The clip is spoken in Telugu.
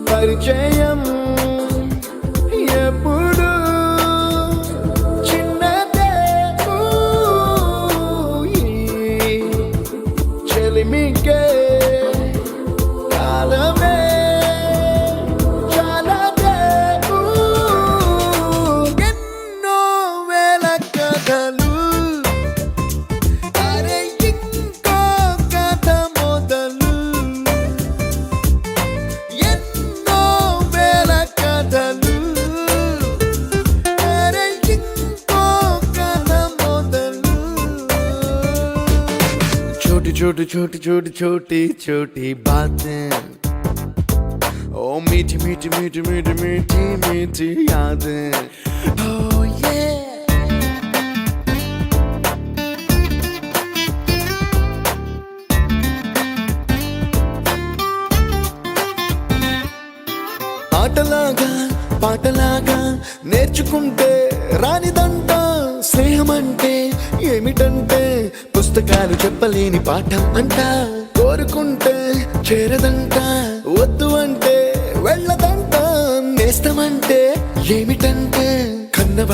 పరిచయం ఎప్పుడు చిన్నదే చెలిమికే కాలమే చాలదే ఎన్నో వేల కథలు అరే ఇంకో కథ మొదలు ఎన్నో వేల కథలు అరే ఇంకో కథ మొదలు छोटी छोटी छोटी छोटी छोटी छोटी बातें ओ मीठी मीठी मीठी मीठी मीठी मीठी यादें oh yeah ఆటలాగా పాటలాగా నేర్చుకుంటే రానిదంట స్నేహం అంటే ఏమిటంటే పుస్తకాలు చెప్పలేని పాఠం అంట కోరుకుంటే చేరదంట వద్దు అంటే వెళ్ళదంట నేస్తమంటే ఏమిటంటే